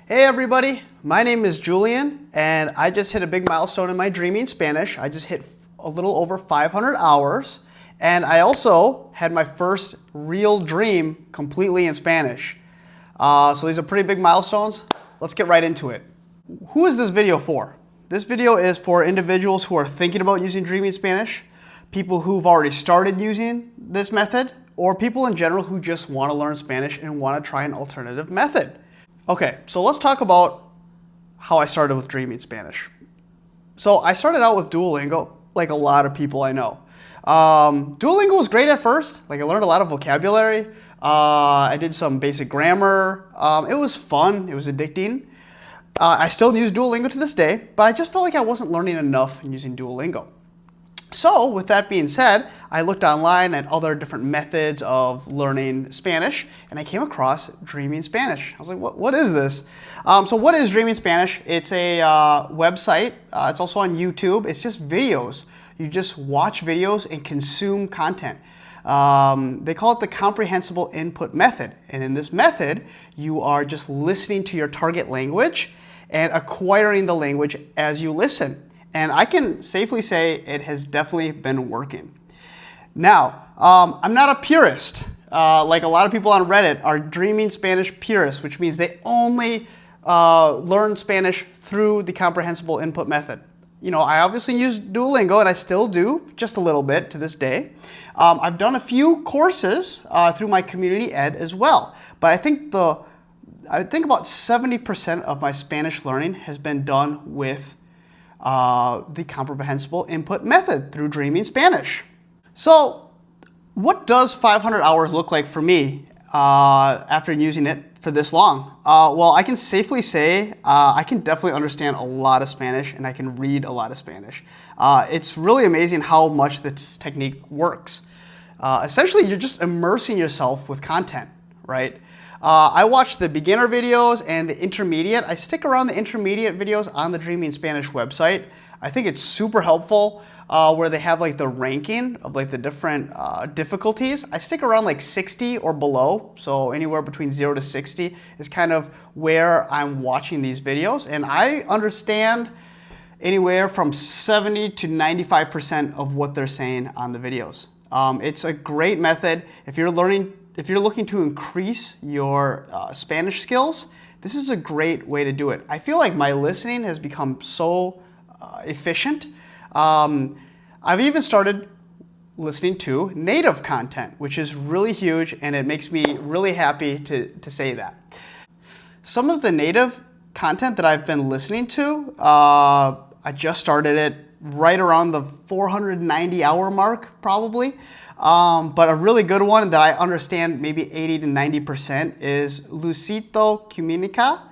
Hey everybody, my name is Julian and I just hit a big milestone in my dreaming Spanish. I just hit a little over 500 hours and I also had my first real dream completely in Spanish. So these are pretty big milestones. Let's get right into it. Who is this video for? This video is for individuals who are thinking about using dreaming Spanish, people who've already started using this method, or people in general who just want to learn Spanish and want to try an alternative method. Okay, so let's talk about how I started with dreaming Spanish. So I started out with Duolingo, like a lot of people I know. Duolingo was great at first. Like I learned a lot of vocabulary. I did some basic grammar. It was fun. It was addicting. I still use Duolingo to this day, but I just felt like I wasn't learning enough in using Duolingo. So with that being said, I looked online at other different methods of learning Spanish, and I came across Dreaming Spanish. I was like, what is this? So what is Dreaming Spanish? It's a website. It's also on YouTube. It's just videos. You just watch videos and consume content. They call it the comprehensible input method. And in this method, you are just listening to your target language and acquiring the language as you listen. And I can safely say it has definitely been working. Now, I'm not a purist. Like a lot of people on Reddit are dreaming Spanish purists, which means they only learn Spanish through the comprehensible input method. You know, I obviously use Duolingo, and I still do, just a little bit to this day. I've done a few courses through my community ed as well. But I think about 70% of my Spanish learning has been done with the comprehensible input method through Dreaming Spanish. So what does 500 hours look like for me after using it for this long? Well, I can safely say I can definitely understand a lot of Spanish and I can read a lot of Spanish. It's really amazing how much this technique works. Essentially, you're just immersing yourself with content, right? I watch the beginner videos and the intermediate. I stick around the intermediate videos on the Dreaming Spanish website. I think it's super helpful where they have like the ranking of like the different difficulties. I stick around like 60 or below. So anywhere between 0 to 60 is kind of where I'm watching these videos. And I understand anywhere from 70 to 95% of what they're saying on the videos. It's a great method. If you're looking to increase your Spanish skills, this is a great way to do it. I feel like my listening has become so efficient. I've even started listening to native content, which is really huge, and it makes me really happy to say that. Some of the native content that I've been listening to, I just started it right around the 490 hour mark, probably. But a really good one that I understand maybe 80 to 90% is Luisito Comunica.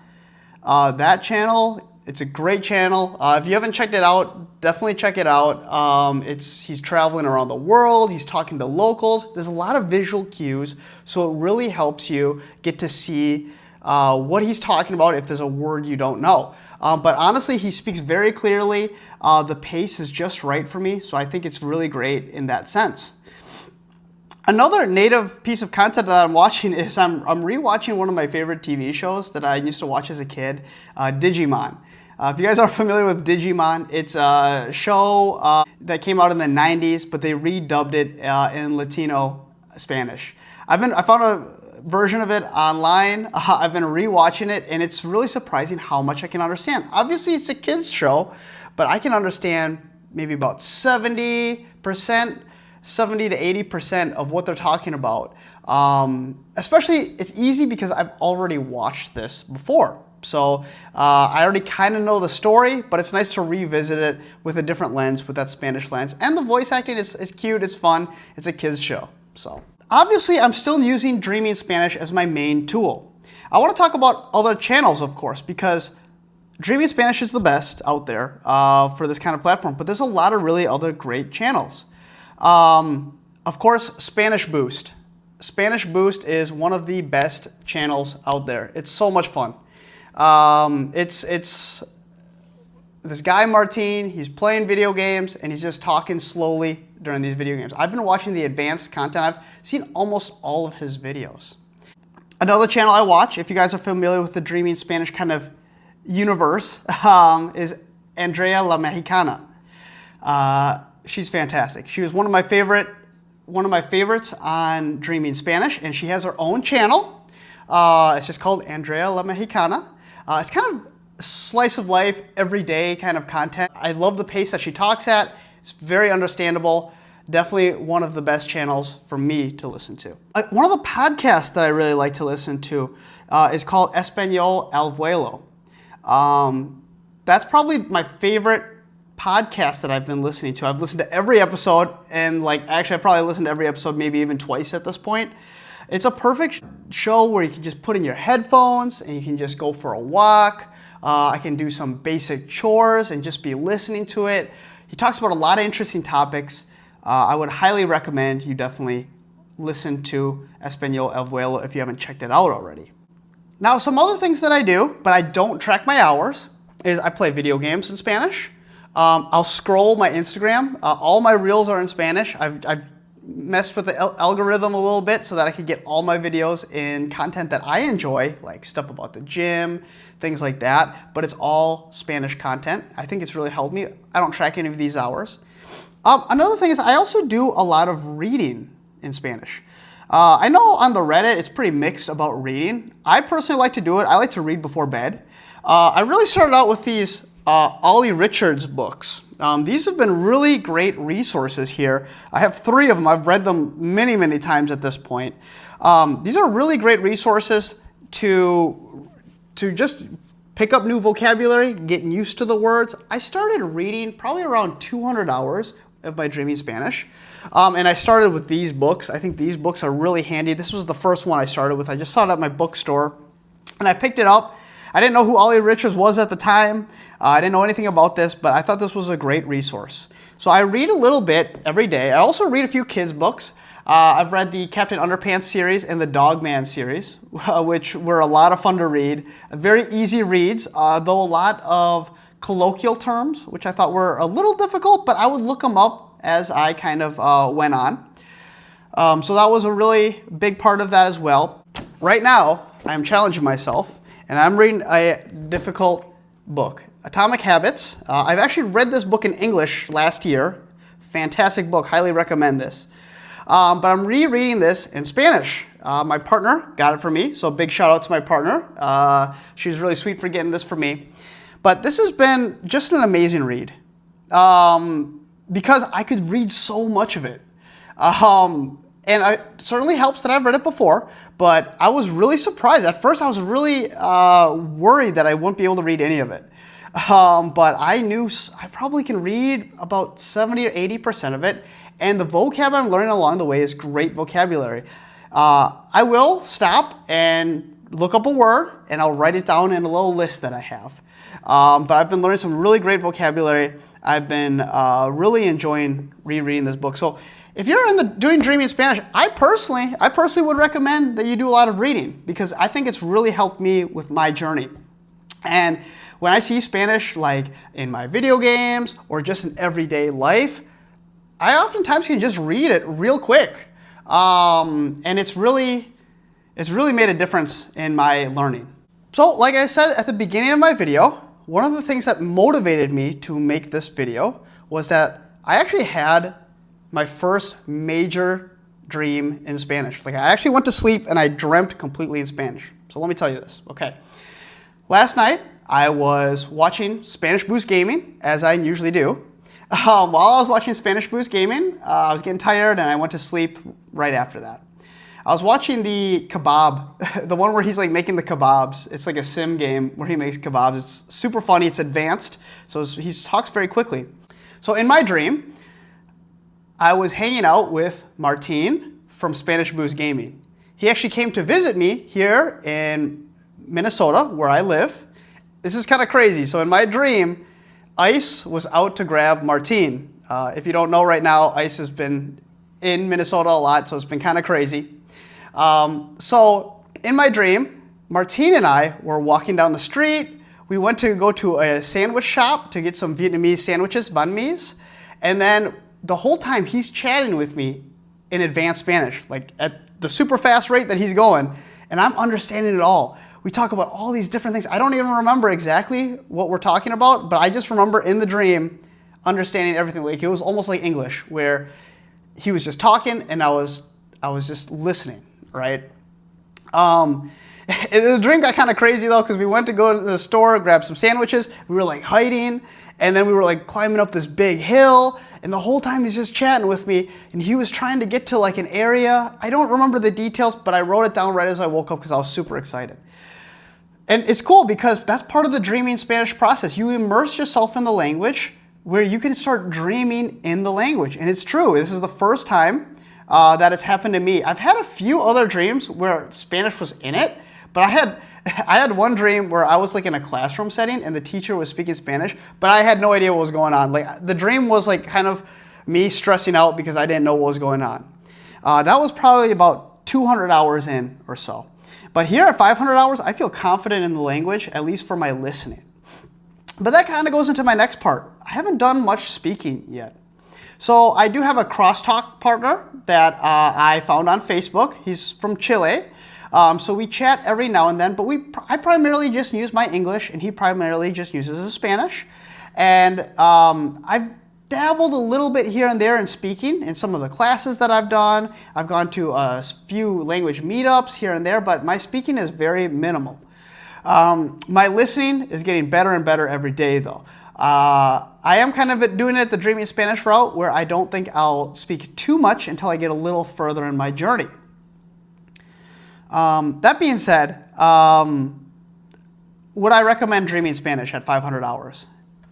That channel, it's a great channel. If you haven't checked it out, definitely check it out. He's traveling around the world. He's talking to locals. There's a lot of visual cues, so it really helps you get to see what he's talking about if there's a word you don't know. But honestly, he speaks very clearly. The pace is just right for me, so I think it's really great in that sense. Another native piece of content that I'm watching is I'm rewatching one of my favorite TV shows that I used to watch as a kid, Digimon. If you guys are familiar with Digimon, it's a show that came out in the 90s, but they redubbed it in Latino Spanish. I found a version of it online. I've been rewatching it, and it's really surprising how much I can understand. Obviously, it's a kids show, but I can understand maybe about 70% to 80% of what they're talking about. Especially, it's easy because I've already watched this before. So I already kind of know the story, but it's nice to revisit it with a different lens, with that Spanish lens. And the voice acting is cute, it's fun, it's a kid's show. So obviously, I'm still using Dreaming Spanish as my main tool. I want to talk about other channels, of course, because Dreaming Spanish is the best out there for this kind of platform, but there's a lot of really other great channels. Of course, Spanish Boost. Spanish Boost is one of the best channels out there. It's so much fun. It's this guy Martin, he's playing video games and he's just talking slowly during these video games. I've been watching the advanced content. I've seen almost all of his videos. Another channel I watch, if you guys are familiar with the Dreaming Spanish kind of universe, is Andrea La Mexicana. She's fantastic. She was one of my favorites on Dreaming Spanish, and she has her own channel. It's just called Andrea La Mexicana. It's kind of slice of life, everyday kind of content. I love the pace that she talks at. It's very understandable. Definitely one of the best channels for me to listen to. One of the podcasts that I really like to listen to is called Español al Vuelo. That's probably my favorite podcast that I've been listening to. I've listened to every episode, and actually I probably listened to every episode maybe even twice at this point. It's a perfect show where you can just put in your headphones and you can just go for a walk. I can do some basic chores and just be listening to it. He talks about a lot of interesting topics. I would highly recommend you definitely listen to Español al Vuelo if you haven't checked it out already. Now, some other things that I do, but I don't track my hours, is I play video games in Spanish. I'll scroll my Instagram. All my reels are in Spanish. I've messed with the algorithm a little bit so that I could get all my videos in content that I enjoy, like stuff about the gym, things like that, but it's all Spanish content. I think it's really helped me. I don't track any of these hours. Another thing is I also do a lot of reading in Spanish. I know on the Reddit it's pretty mixed about reading. I personally like to do it. I like to read before bed. I really started out with these Ollie Richards books. These have been really great resources here. I have 3 of them. I've read them many, many times at this point. These are really great resources to just pick up new vocabulary, getting used to the words. I started reading probably around 200 hours of my Dreaming Spanish. And I started with these books. I think these books are really handy. This was the first one I started with. I just saw it at my bookstore and I picked it up. I didn't know who Ollie Richards was at the time. I didn't know anything about this, but I thought this was a great resource. So I read a little bit every day. I also read a few kids' books. I've read the Captain Underpants series and the Dogman series, which were a lot of fun to read. Very easy reads, though a lot of colloquial terms, which I thought were a little difficult, but I would look them up as I kind of went on. So that was a really big part of that as well. Right now, I'm challenging myself, and I'm reading a difficult book, Atomic Habits. I've actually read this book in English last year. Fantastic book, highly recommend this. But I'm rereading this in Spanish. My partner got it for me, so big shout out to my partner. She's really sweet for getting this for me. But this has been just an amazing read because I could read so much of it. And it certainly helps that I've read it before, but I was really surprised. At first, I was really worried that I wouldn't be able to read any of it. But I knew I probably can read about 70 or 80% of it, and the vocab I'm learning along the way is great vocabulary. I will stop and look up a word, and I'll write it down in a little list that I have. But I've been learning some really great vocabulary. I've been really enjoying rereading this book. So if you're doing Dreaming Spanish, I personally would recommend that you do a lot of reading because I think it's really helped me with my journey. And when I see Spanish like in my video games or just in everyday life, I oftentimes can just read it real quick. And it's really made a difference in my learning. So like I said at the beginning of my video, one of the things that motivated me to make this video was that I actually had my first major dream in Spanish. Like I actually went to sleep and I dreamt completely in Spanish. So let me tell you this, okay? Last night, I was watching Spanish Boost Gaming, as I usually do. While I was watching Spanish Boost Gaming, I was getting tired and I went to sleep right after that. I was watching the kebab, the one where he's like making the kebabs. It's like a sim game where he makes kebabs. It's super funny, it's advanced, so he talks very quickly. So in my dream, I was hanging out with Martin from Spanish Boost Gaming. He actually came to visit me here in Minnesota, where I live. This is kind of crazy. So in my dream, Ice was out to grab Martin. If you don't know right now, Ice has been in Minnesota a lot, so it's been kind of crazy. So in my dream, Martin and I were walking down the street. We went to go to a sandwich shop to get some Vietnamese sandwiches, banh mi's. And then the whole time he's chatting with me in advanced Spanish, like at the super fast rate that he's going. and I'm understanding it all. We talk about all these different things. I don't even remember exactly what we're talking about, but I just remember in the dream understanding everything. Like it was almost like English, where he was just talking and I was just listening, right? The dream got kind of crazy though, because we went to go to the store, grab some sandwiches. We were like hiding, and then we were like climbing up this big hill, and the whole time he's just chatting with me, and he was trying to get to like an area. I don't remember the details, but I wrote it down right as I woke up because I was super excited. And it's cool because that's part of the dreaming Spanish process. You immerse yourself in the language where you can start dreaming in the language. And it's true, this is the first time that it's happened to me. I've had a few other dreams where Spanish was in it, but I had one dream where I was like in a classroom setting and the teacher was speaking Spanish, but I had no idea what was going on. Like the dream was like kind of me stressing out because I didn't know what was going on. That was probably about 200 hours in or so. But here at 500 hours, I feel confident in the language, at least for my listening. But that kind of goes into my next part. I haven't done much speaking yet. So I do have a crosstalk partner that I found on Facebook. He's from Chile. So we chat every now and then, but I primarily just use my English and he primarily just uses his Spanish. And I've dabbled a little bit here and there in speaking in some of the classes that I've done. I've gone to a few language meetups here and there, but my speaking is very minimal. My listening is getting better and better every day though. I am kind of doing it the Dreaming Spanish route where I don't think I'll speak too much until I get a little further in my journey. That being said, would I recommend Dreaming Spanish at 500 hours?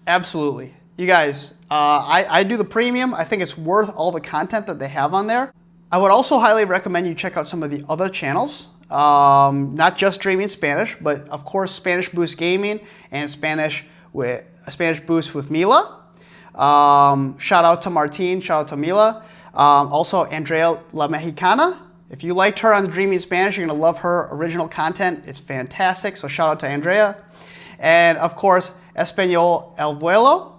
Absolutely. You guys, I do the premium. I think it's worth all the content that they have on there. I would also highly recommend you check out some of the other channels, not just Dreaming Spanish, but of course Spanish Boost Gaming and Spanish Boost with Mila. Shout out to Martin, shout out to Mila. Also Andrea La Mexicana. If you liked her on Dreaming Spanish, you're gonna love her original content. It's fantastic, so shout out to Andrea. And of course, Español El Vuelo.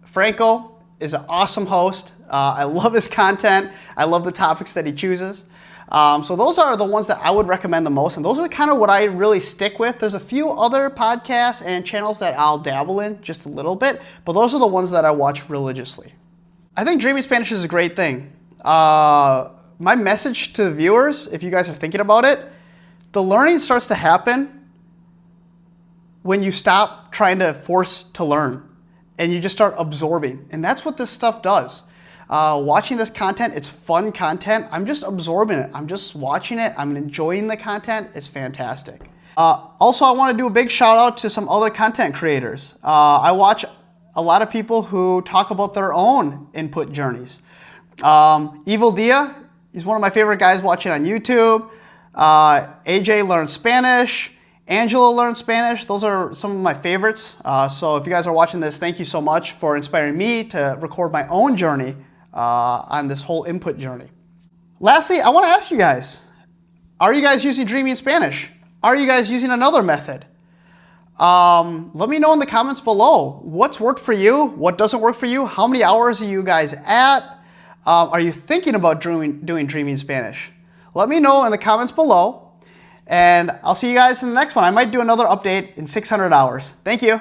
Franco is an awesome host. I love his content. I love the topics that he chooses. So those are the ones that I would recommend the most, and those are kind of what I really stick with. There's a few other podcasts and channels that I'll dabble in just a little bit, but those are the ones that I watch religiously. I think Dreaming Spanish is a great thing. My message to the viewers, if you guys are thinking about it, the learning starts to happen when you stop trying to force to learn and you just start absorbing. And that's what this stuff does. Watching this content, it's fun content. I'm just absorbing it. I'm just watching it. I'm enjoying the content. It's fantastic. Also, I want to do a big shout out to some other content creators. I watch a lot of people who talk about their own input journeys. Evil Dia is one of my favorite guys watching on YouTube. AJ Learns Spanish. Angela Learns Spanish. Those are some of my favorites. So if you guys are watching this, thank you so much for inspiring me to record my own journey on this whole input journey. Lastly, I want to ask you guys, are you guys using Dreaming Spanish? Are you guys using another method? Let me know in the comments below. What's worked for you? What doesn't work for you? How many hours are you guys at? Are you thinking about doing Dreaming Spanish? Let me know in the comments below. And I'll see you guys in the next one. I might do another update in 600 hours. Thank you.